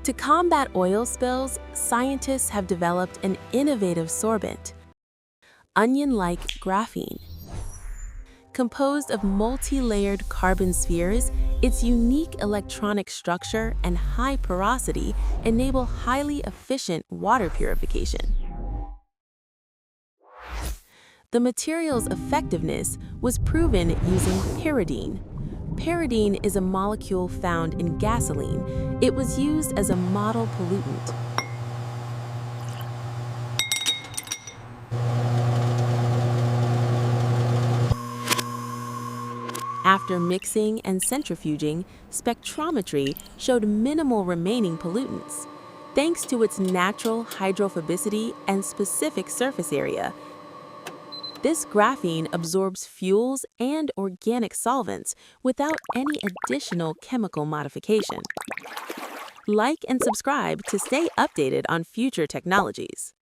To combat oil spills, scientists have developed an innovative sorbent, onion-like graphene. Composed of multi-layered carbon spheres, its unique electronic structure and high porosity enable highly efficient water purification. The material's effectiveness was proven using pyridine. Pyridine is a molecule found in gasoline. It was used as a model pollutant. After mixing and centrifuging, spectrometry showed minimal remaining pollutants. Thanks to its natural hydrophobicity and specific surface area, this graphene absorbs fuels and organic solvents without any additional chemical modification. Like and subscribe to stay updated on future technologies.